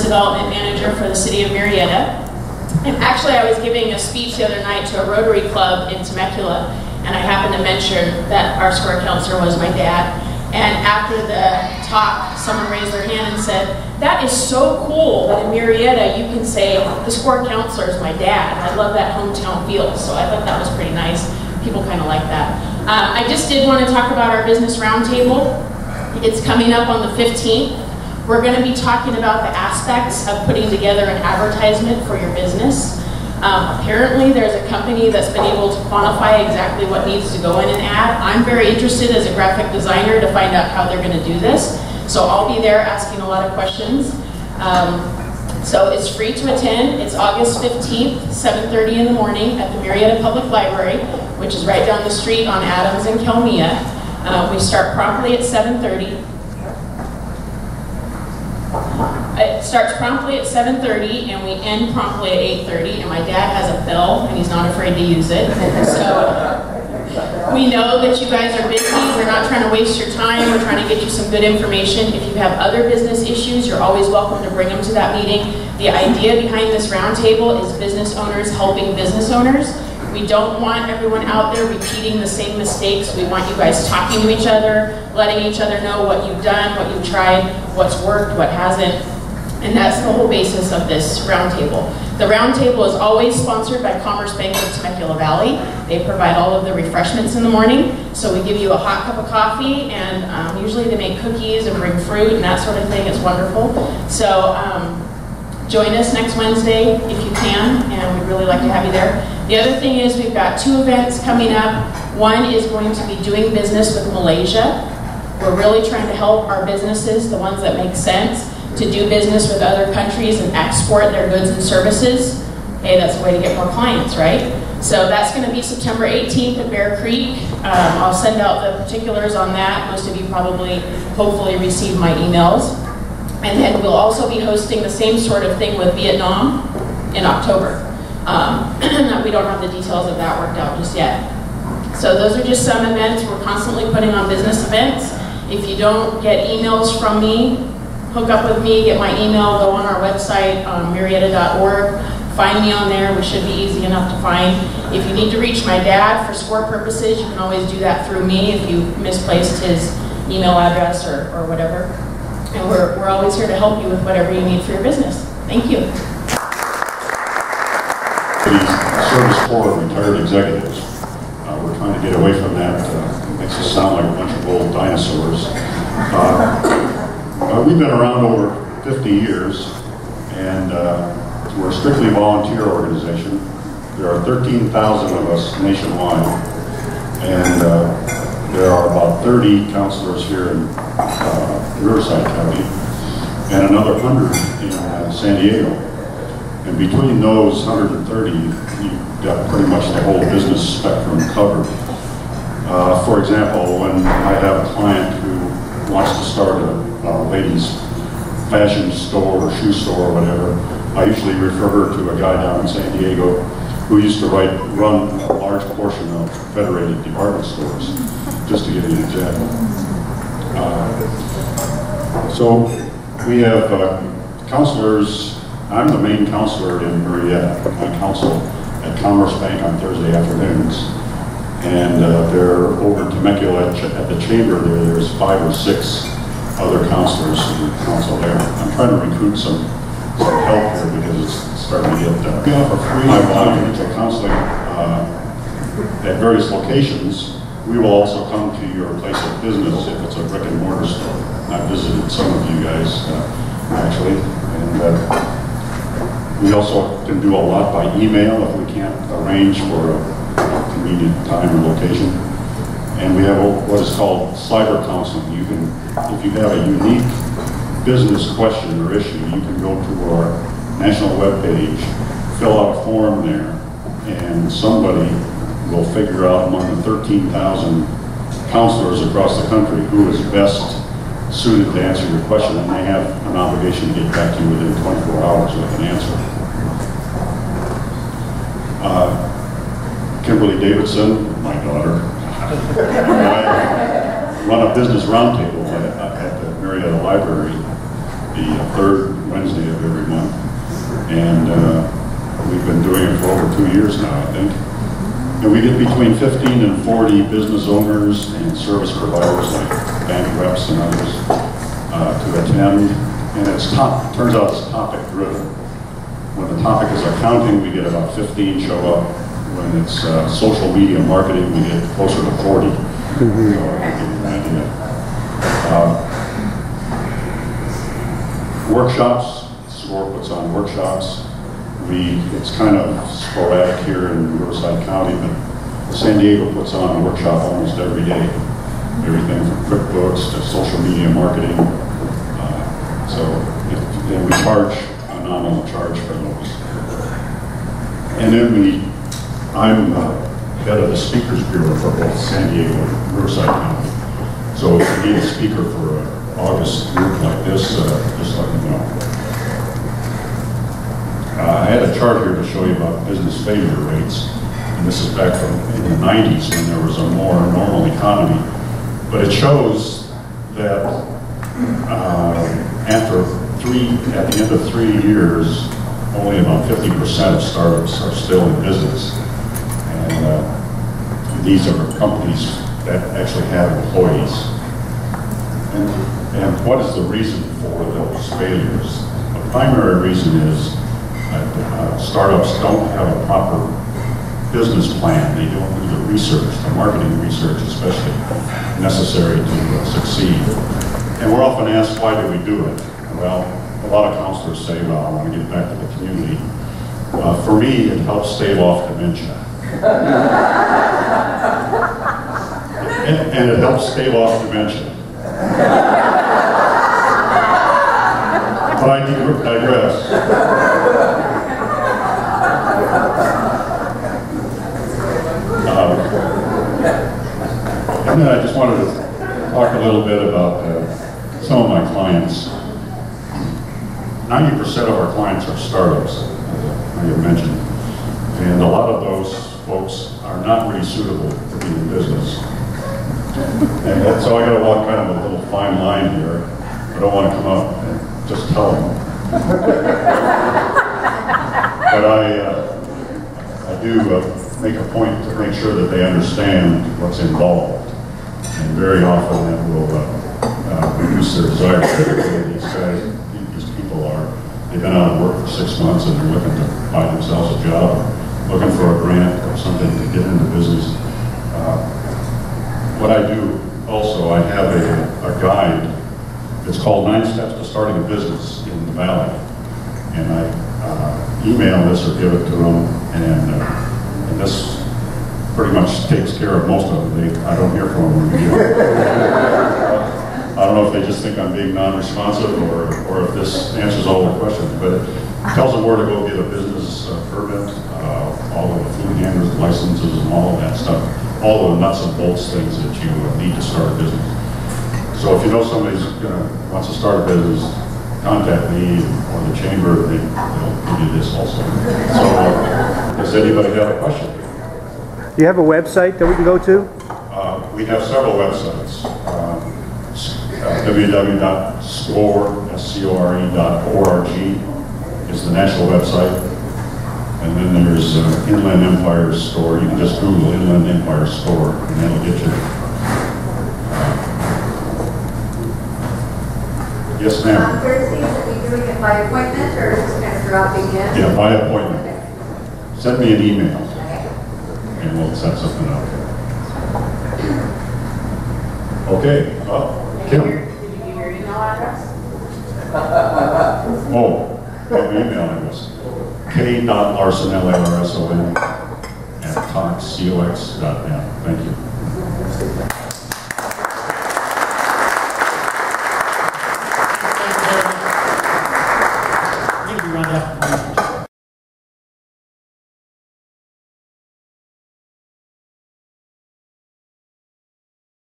Development Manager for the City of Murrieta. And actually I was giving a speech the other night to a Rotary Club in Temecula, and I happened to mention that our square counselor was my dad. And after the talk, someone raised their hand and said, "That is so cool that in Murrieta you can say, the square counselor is my dad." I love that hometown feel, so I thought that was pretty nice. People kind of like that. I just did want to talk about our business roundtable. It's coming up on the 15th. We're going to be talking about the aspects of putting together an advertisement for your business. Apparently there's a company that's been able to quantify exactly what needs to go in an ad. I'm very interested as a graphic designer to find out how they're going to do this. So I'll be there asking a lot of questions. So it's free to attend. It's August 15th, 7:30 in the morning at the Murrieta Public Library, which is right down the street on Adams and Kelmia. We start promptly at 7:30. It starts promptly at 7:30 and we end promptly at 8:30, and my dad has a bell and he's not afraid to use it. So we know that you guys are busy. We're not trying to waste your time. We're trying to get you some good information. If you have other business issues, you're always welcome to bring them to that meeting. The idea behind this roundtable is business owners helping business owners. We don't want everyone out there repeating the same mistakes. We want you guys talking to each other, letting each other know what you've done, what you've tried, what's worked, what hasn't. And that's the whole basis of this roundtable. The roundtable is always sponsored by Commerce Bank of Temecula Valley. They provide all of the refreshments in the morning. So we give you a hot cup of coffee, and usually they make cookies and bring fruit and that sort of thing. It's wonderful. So join us next Wednesday if you can, and we'd really like to have you there. The other thing is we've got 2 events coming up. One is going to be doing business with Malaysia. We're really trying to help our businesses, the ones that make sense, to do business with other countries and export their goods and services. Hey, that's a way to get more clients, right? So that's going to be September 18th at Bear Creek. I'll send out the particulars on that. Most of you probably, hopefully, received my emails. And then we'll also be hosting the same sort of thing with Vietnam in October. We don't have the details of that worked out just yet. So those are just some events. We're constantly putting on business events. If you don't get emails from me, hook up with me, get my email, go on our website, murrieta.org. Find me on there. We should be easy enough to find. If you need to reach my dad for score purposes, you can always do that through me if you misplaced his email address or whatever. And we're always here to help you with whatever you need for your business. Thank you. The Service Corps of Retired Executives. We're trying to get away from that. It makes us sound like a bunch of old dinosaurs. We've been around over 50 years, and we're a strictly volunteer organization. There are 13,000 of us nationwide, and there are about 30 counselors here in Riverside County, and another 100 in San Diego. And between those 130, you've got pretty much the whole business spectrum covered. For example, when I have a client who wants to start a ladies' fashion store or shoe store or whatever, I usually refer her to a guy down in San Diego who used to run a large portion of Federated department stores, just to give you an example. So we have counselors. I'm the main counselor in Murrieta. I counsel at Commerce Bank on Thursday afternoons. And they're over in Temecula at the chamber there. There's 5 or 6 other counselors who counsel there. I'm trying to recruit some help here because it's starting to get... We offer free voluntary counseling at various locations. We will also come to your place of business if it's a brick and mortar store. I've visited some of you guys actually, and we also can do a lot by email if we can't arrange for a convenient time or location. And we have what is called cyber counseling. You can, if you have a unique business question or issue, you can go to our national web page, fill out a form there, and somebody will figure out among the 13,000 counselors across the country who is best suited to answer your question, and they have an obligation to get back to you within 24 hours with an answer. Kimberly Davidson, my daughter, and I run a business roundtable at the Murrieta Library the third Wednesday of every month. And we've been doing it for over 2 years now, I think. And we get between 15 and 40 business owners and service providers like bank reps and others to attend. And turns out it's topic driven. When the topic is accounting, we get about 15 show up. When it's social media marketing, we get closer to 40. So I'll give you an idea. Workshops, SCORE puts on workshops. It's kind of sporadic here in Riverside County, but San Diego puts on a workshop almost every day. Everything from QuickBooks to social media marketing. And we charge a nominal charge for those. And then I'm head of the Speakers Bureau for both San Diego and Riverside County. So if you need a speaker for an August group like this, just let me know. I had a chart here to show you about business failure rates. And this is back from in the 90s when there was a more normal economy. But it shows that at the end of 3 years, only about 50% of startups are still in business. And these are companies that actually have employees. And what is the reason for those failures? The primary reason is startups don't have a proper business plan. They don't do the research, the marketing research especially, necessary to succeed. And we're often asked, why do we do it? Well, a lot of counselors say, well, I want to get back to the community. For me, it helps stave off dementia. and it helps stave off dementia. But I digress. And then I just wanted to talk a little bit about some of my clients. 90% of our clients are startups, as I have mentioned. And a lot of those folks are not really suitable to be in business. And so I got to walk kind of a little fine line here. I don't want to come up and just tell them. But I do make a point to make sure that they understand what's involved. And very often that will reduce their desire to these people they've been out of work for 6 months and they're looking to buy themselves a job, looking for a grant or something to get into business. What I do also, I have a guide. It's called 9 Steps to Starting a Business in the Valley. And I email this or give it to them, and this pretty much takes care of most of them. I don't hear from them. I don't know if they just think I'm being non-responsive or if this answers all their questions, but it tells them where to go get a business permit, all of the food handlers, licenses, and all of that stuff, all of the nuts and bolts things that you need to start a business. So if you know somebody's wants to start a business, contact me or the chamber, they'll give you this also. So does anybody have a question? Do you have a website that we can go to? We have several websites. www.score.org is the national website. And then there's Inland Empire Store. You can just Google Inland Empire Store and that'll get you. Yes, ma'am. On Thursdays, are we doing it by appointment or just kind of throughout the weekend? Yeah, by appointment. Okay. Send me an email Okay. and we'll set something up. Okay. Kim. Did you give your email address? Oh, my email address. K.Larson, Larson, @cox.net. Thank you.